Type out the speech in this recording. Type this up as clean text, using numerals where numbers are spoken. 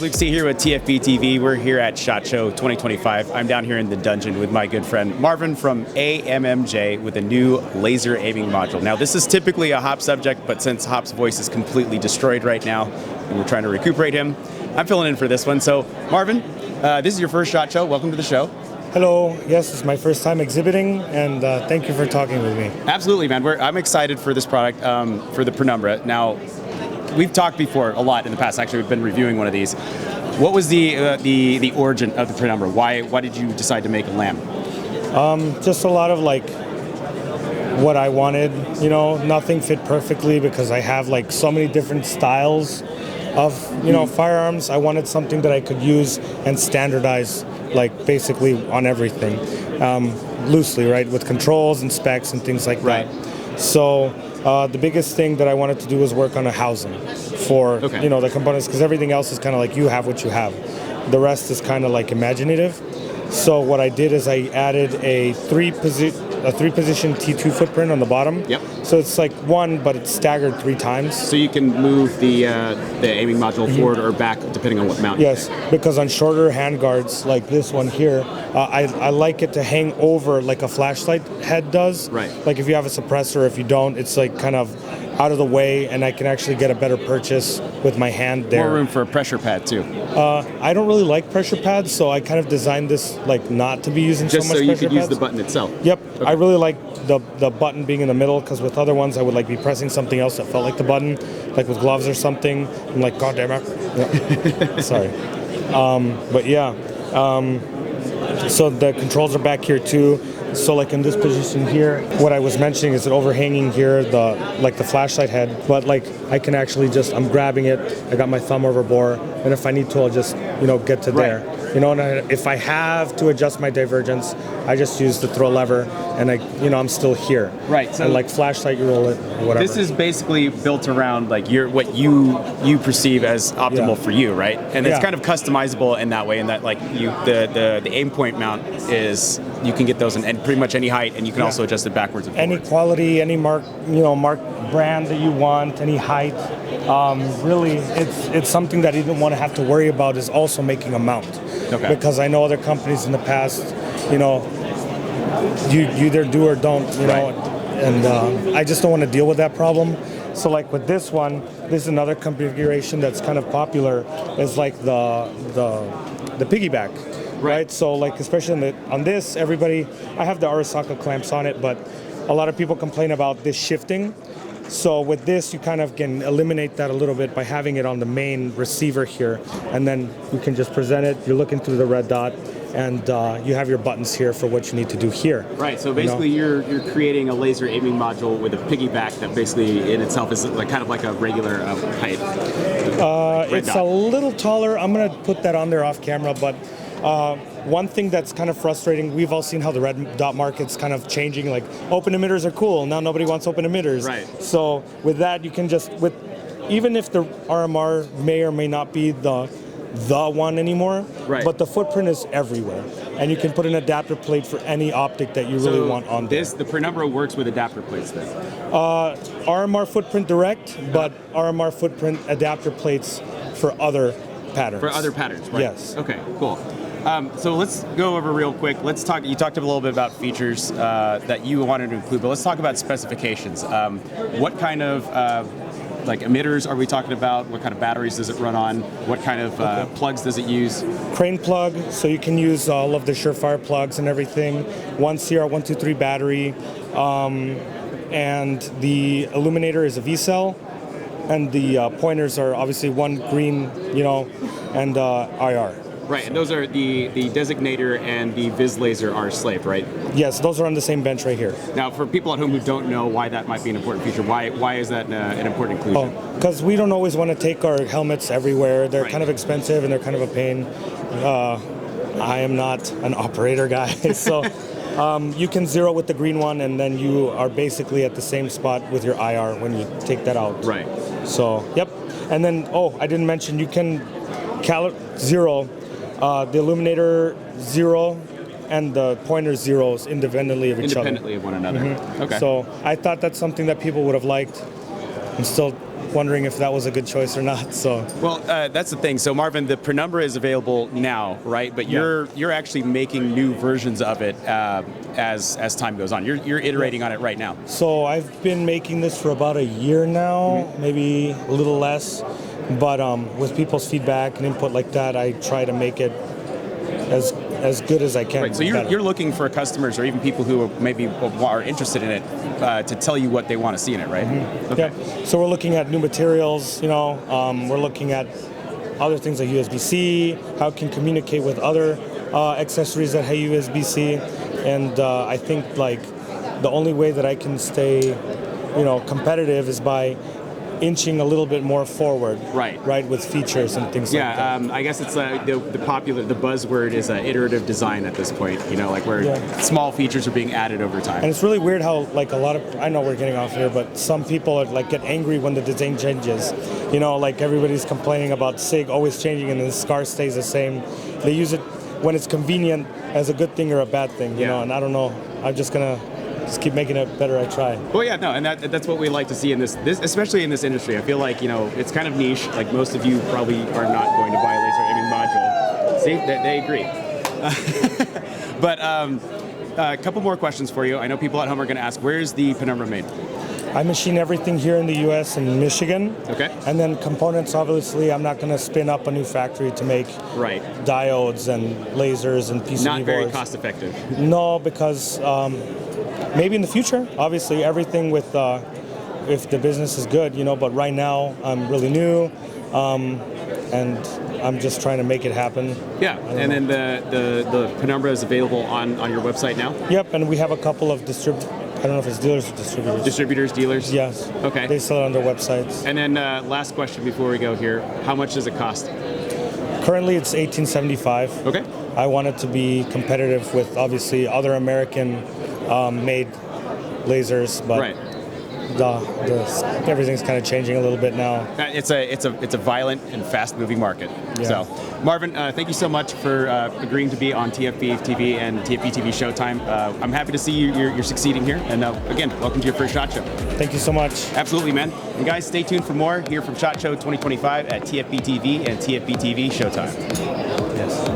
guys, Luke C here with TFBTV. We're here at SHOT Show 2025. I'm down here in the dungeon with my good friend Marvin from AMMJ with a new laser aiming module. Now, this is typically a Hop subject, but since Hop's voice is completely destroyed right now and we're trying to recuperate him, I'm filling in for this one. So, Marvin, this is your first SHOT Show. Welcome to the show. Hello. Yes, it's my first time exhibiting, and thank you for talking with me. Absolutely, man. I'm excited for this product, for the Penumbra. Now, we've talked before a lot in the past. Actually, we've been reviewing one of these. What was the origin of the Penumbra? Why did you decide to make a LAM? Just a lot of like what I wanted. You know, nothing fit perfectly because I have like so many different styles of firearms. I wanted something that I could use and standardize, like basically on everything, loosely, right, with controls and specs and things like that. So the biggest thing that I wanted to do was work on a housing for the components, because everything else is kind of like you have what you have. The rest is kind of like imaginative. So what I did is I added a three position T2 footprint on the bottom. Yep. So it's like one, but it's staggered 3 times. So you can move the aiming module forward or back depending on what mount. Yes, because on shorter handguards like this one here, I like it to hang over like a flashlight head does. Right. Like if you have a suppressor, if you don't, it's like kind of out of the way, and I can actually get a better purchase with my hand there. More room for a pressure pad too. I don't really like pressure pads, so I kind of designed this like not to be using just so much so you pressure could use pads. the button itself. Yep. Okay. I really like the button being in the middle, because with other ones I would like be pressing something else that felt like the button, like with gloves or something. I'm like, God damn it. Yeah. Sorry. But yeah. So the controls are back here too. So like in this position here, what I was mentioning is that overhanging here, the flashlight head, but like I can actually just, I'm grabbing it, I got my thumb over bore, and if I need to, I'll just, get to there. And if I have to adjust my divergence, I just use the throw lever, and I'm still here. Right. So and like flashlight, you roll it, or whatever. This is basically built around like what you perceive as optimal for you, right? And it's kind of customizable in that way, in that like the aim point mount is, you can get those in pretty much any height, and you can also adjust it backwards and forwards. Any quality, any mark brand that you want, any height. Really, it's something that you don't want to have to worry about, is also making a mount. Okay. Because I know other companies in the past, you either do or don't, and I just don't want to deal with that problem. So like with this one, this is another configuration that's kind of popular, is like the piggyback. Right. So like, especially on this, everybody, I have the Arasaka clamps on it, but a lot of people complain about this shifting. So with this, you kind of can eliminate that a little bit by having it on the main receiver here, and then you can just present it. You're looking through the red dot, and you have your buttons here for what you need to do here. Right. So basically, you're creating a laser aiming module with a piggyback that basically in itself is like kind of like a regular height. It's a little taller. I'm gonna put that on there off camera, but. One thing that's kind of frustrating, we've all seen how the red dot market's kind of changing, like open emitters are cool, now nobody wants open emitters. Right. So with that, you can just, even if the RMR may or may not be the one anymore, but the footprint is everywhere. And you can put an adapter plate for any optic that you really want on there. The Penumbra works with adapter plates then? RMR footprint direct, but RMR footprint adapter plates for other patterns. For other patterns, right? Yes. Okay, cool. So let's go over real quick. You talked a little bit about features that you wanted to include, but let's talk about specifications. What kind of like emitters are we talking about? What kind of batteries does it run on? What kind of plugs does it use? Crane plug, so you can use all of the Surefire plugs and everything. One CR123 battery, and the illuminator is a V-cell, and the pointers are obviously one green, and IR. Right, and those are the designator and the Viz laser are slave, right? Yes, those are on the same bench right here. Now, for people at home who don't know why that might be an important feature, why is that an important inclusion? Because we don't always want to take our helmets everywhere. They're kind of expensive and they're kind of a pain. I am not an operator guy, so you can zero with the green one, and then you are basically at the same spot with your IR when you take that out. Right. So, yep. And then, I didn't mention, you can zero the illuminator 0 and the pointer 0s independently of each other. Independently of one another. Mm-hmm. Okay. So I thought that's something that people would have liked. I'm still wondering if that was a good choice or not. So Well, that's the thing. So Marvin, the Penumbra is available now, right? But you're actually making new versions of it as time goes on. You're iterating on it right now. So I've been making this for about a year now, maybe a little less. But with people's feedback and input like that, I try to make it as good as I can. Right. So you're looking for customers or even people who maybe are interested in it to tell you what they want to see in it, right? Mm-hmm. Okay. Yeah. So we're looking at new materials. We're looking at other things like USB-C, how it can communicate with other accessories that have USB-C, and I think like the only way that I can stay, competitive is by inching a little bit more forward, right, with features and things like that. Yeah, I guess it's the buzzword is iterative design at this point. Like where small features are being added over time. And it's really weird how like a lot of, I know we're getting off here, but some people are, like get angry when the design changes. Like everybody's complaining about SIG always changing and the SCAR stays the same. They use it when it's convenient as a good thing or a bad thing, and I don't know. I'm just gonna keep making it better. I try. Well, yeah, no, and that's what we like to see in this, especially in this industry. I feel like it's kind of niche. Like most of you probably are not going to buy a laser aiming module. See, they agree. But a couple more questions for you. I know people at home are going to ask, where is the Penumbra made? I machine everything here in the U.S. and Michigan. Okay. And then components, obviously, I'm not going to spin up a new factory to make diodes and lasers and PCB boards. Not very cost effective. No, because maybe in the future, obviously, everything with if the business is good, but right now I'm really new and I'm just trying to make it happen. Yeah, and then the Penumbra is available on your website now? Yep, and we have a couple of I don't know if it's dealers or distributors. Distributors, dealers? Yes. Okay. They sell it on their websites. And then last question before we go here, how much does it cost? Currently it's $1875. Okay. I want it to be competitive with obviously other American made lasers, but everything's kind of changing a little bit now. It's a violent and fast-moving market. Yeah. So, Marvin, thank you so much for agreeing to be on TFBTV and TFBTV Showtime. I'm happy to see you're succeeding here, and again, welcome to your first SHOT Show. Thank you so much. Absolutely, man. And guys, stay tuned for more here from SHOT Show 2025 at TFBTV and TFBTV Showtime. Yes.